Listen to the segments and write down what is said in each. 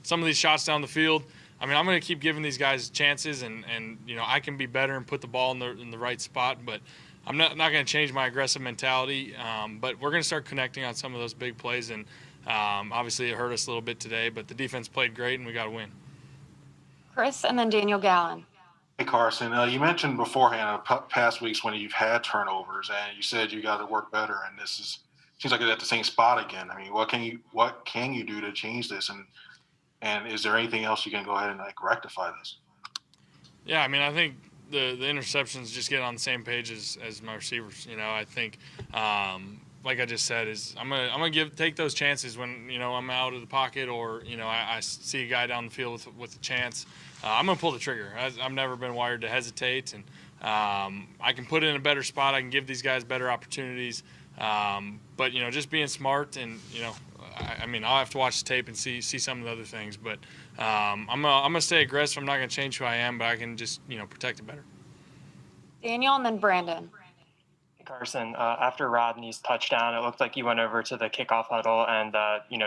some of these shots down the field, I mean, I'm going to keep giving these guys chances, and I can be better and put the ball in the right spot, but I'm not going to change my aggressive mentality. But we're going to start connecting on some of those big plays, and obviously it hurt us a little bit today, but the defense played great, and we got to win. Chris, and then Daniel Gallen. Hey, Carson, you mentioned beforehand past weeks when you've had turnovers, and you said you got to work better, and seems like it's at the same spot again. I mean, what can you do to change this, and is there anything else you can go ahead and rectify this? Yeah, I mean, I think the interceptions just get on the same page as my receivers. I think like I just said, is I'm gonna take those chances when I'm out of the pocket, or I see a guy down the field with a chance. I'm gonna pull the trigger. I've never been wired to hesitate, and I can put it in a better spot. I can give these guys better opportunities, but just being smart, and I mean, I'll have to watch the tape and see some of the other things, but I'm gonna stay aggressive. I'm not gonna change who I am, but I can just protect it better. Daniel, and then Brandon. Carson, after Rodney's touchdown, it looked like you went over to the kickoff huddle and,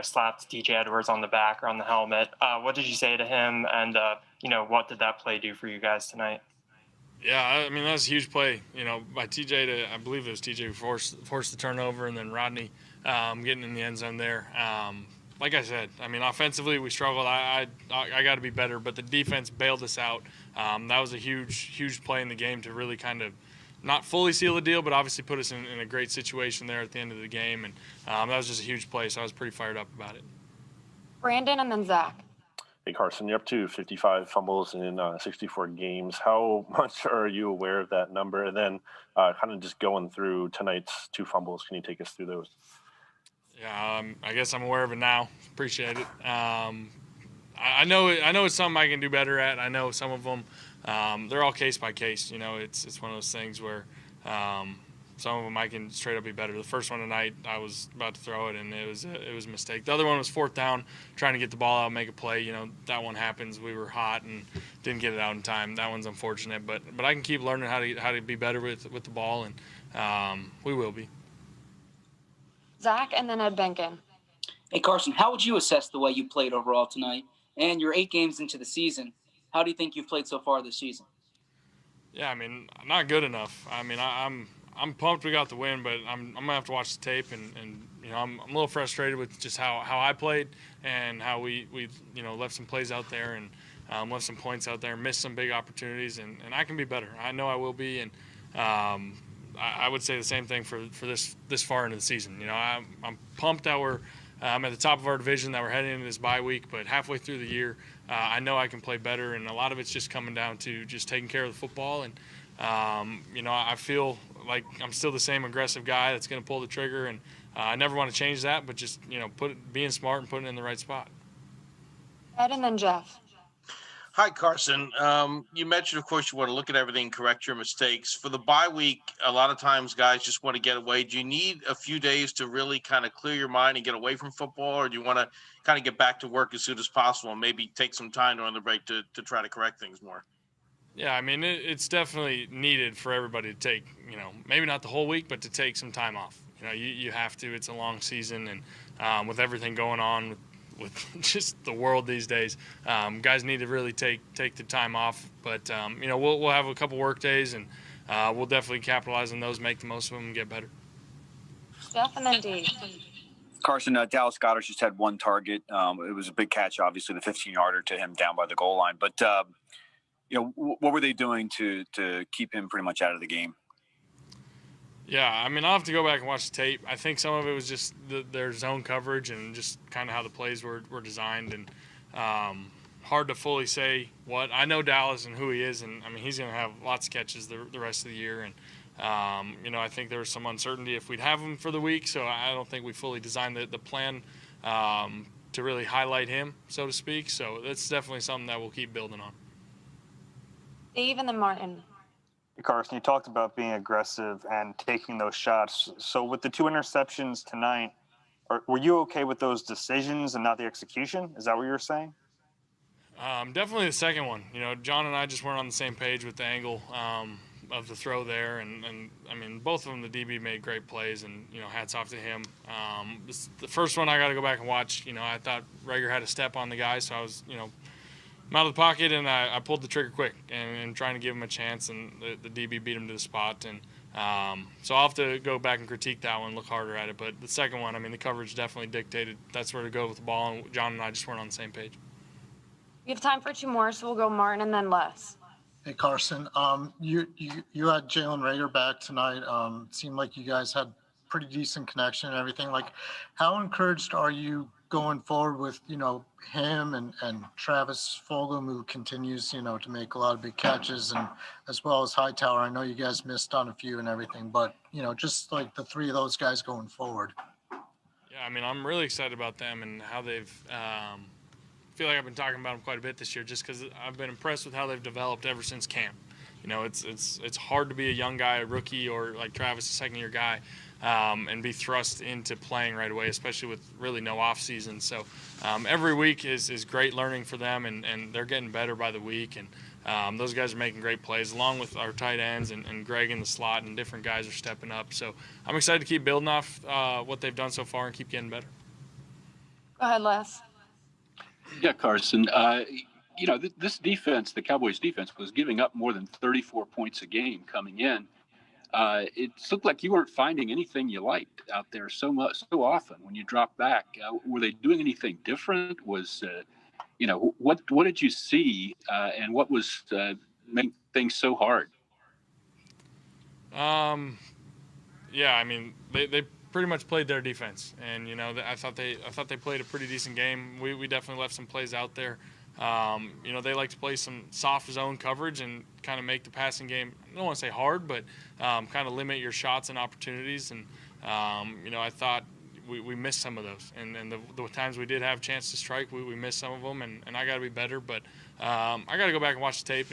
slapped DJ Edwards on the back or on the helmet. What did you say to him? And, what did that play do for you guys tonight? Yeah, I mean, that was a huge play, by TJ I believe it was TJ who forced the turnover, and then Rodney getting in the end zone there. Like I said, I mean, offensively we struggled. I got to be better, but the defense bailed us out. That was a huge play in the game to really kind of not fully seal the deal, but obviously put us in a great situation there at the end of the game. And that was just a huge play, so I was pretty fired up about it. Brandon, and then Zach. Hey, Carson, you're up to 55 fumbles in 64 games. How much are you aware of that number? And then kind of just going through tonight's 2 fumbles, can you take us through those? Yeah, I guess I'm aware of it now. Appreciate it. I know it's something I can do better at. I know some of them, they're all case by case. It's one of those things where some of them I can straight up be better. The first one tonight, I was about to throw it, and it was a mistake. The other one was 4th down, trying to get the ball out, make a play. That one happens. We were hot and didn't get it out in time. That one's unfortunate, but I can keep learning how to be better with the ball, and we will be. Zach, and then Ed Benkin. Hey, Carson, how would you assess the way you played overall tonight? And you're 8 games into the season. How do you think you've played so far this season? Yeah, I mean, not good enough. I mean, I'm pumped we got the win, but I'm gonna have to watch the tape, and I'm a little frustrated with just how I played and how we left some plays out there and left some points out there, missed some big opportunities, and I can be better. I know I will be, and I would say the same thing for this far into the season. I'm pumped that we're at the top of our division, that we're heading into this bye week, but halfway through the year, I know I can play better, and a lot of it's just coming down to just taking care of the football. And I feel like I'm still the same aggressive guy that's going to pull the trigger, and I never want to change that, but just being smart and putting it in the right spot. Ed, and then Jeff. Hi, Carson. You mentioned, of course, you want to look at everything, correct your mistakes. For the bye week, a lot of times guys just want to get away. Do you need a few days to really kind of clear your mind and get away from football, or do you want to kind of get back to work as soon as possible and maybe take some time during the break to try to correct things more? Yeah, I mean, it's definitely needed for everybody to take, maybe not the whole week, but to take some time off. You have to. It's a long season, and with everything going on with just the world these days, guys need to really take the time off. But we'll have a couple work days, and we'll definitely capitalize on those, make the most of them, and get better. Jeff, and then Dave. Carson, Dallas Goedert just had 1 target. It was a big catch, obviously, the 15-yarder to him down by the goal line. But what were they doing to keep him pretty much out of the game? Yeah, I mean, I'll have to go back and watch the tape. I think some of it was just their zone coverage and just kind of how the plays were designed, and hard to fully say what. I know Dallas and who he is, and I mean, he's going to have lots of catches the rest of the year, and I think there was some uncertainty if we'd have him for the week, so I don't think we fully designed the plan to really highlight him, so to speak. So that's definitely something that we'll keep building on. Dave, and then Martin. Carson, you talked about being aggressive and taking those shots. So with the 2 interceptions tonight, were you okay with those decisions and not the execution? Is that what you were saying? Definitely the second one. John and I just weren't on the same page with the angle. of the throw there, and I mean both of them, the DB made great plays, and hats off to him. The first one I got to go back and watch. I thought Rager had a step on the guy, so I was I'm out of the pocket, and I pulled the trigger quick and trying to give him a chance, and the DB beat him to the spot. And so I'll have to go back and critique that one, look harder at it. But the second one, I mean, the coverage definitely dictated that's where to go with the ball, and John and I just weren't on the same page. We have time for 2 more, so we'll go Martin and then Les. Hey, Carson, you had Jalen Rager back tonight. It seemed like you guys had pretty decent connection and everything. Like, how encouraged are you going forward with, him and Travis Fulgham, who continues, to make a lot of big catches, and as well as Hightower? I know you guys missed on a few and everything, but, just like the 3 of those guys going forward. Yeah, I mean, I'm really excited about them and how they've feel like I've been talking about them quite a bit this year, just because I've been impressed with how they've developed ever since camp. It's hard to be a young guy, a rookie, or like Travis, a second-year guy, and be thrust into playing right away, especially with really no off season. So every week is great learning for them, and they're getting better by the week. And those guys are making great plays, along with our tight ends and Greg in the slot, and different guys are stepping up. So I'm excited to keep building off what they've done so far and keep getting better. Go ahead, Les. Yeah, Carson. This defense, the Cowboys defense, was giving up more than 34 points a game coming in. It looked like you weren't finding anything you liked out there so often when you drop back. Were they doing anything different? Was what did you see, and what was making things so hard? Yeah, I mean they pretty much played their defense, and I thought they played a pretty decent game. We definitely left some plays out there. They like to play some soft zone coverage and kind of make the passing game, I don't want to say hard, but kind of limit your shots and opportunities. And I thought we missed some of those, and the times we did have a chance to strike, we missed some of them, and I got to be better. But I got to go back and watch the tape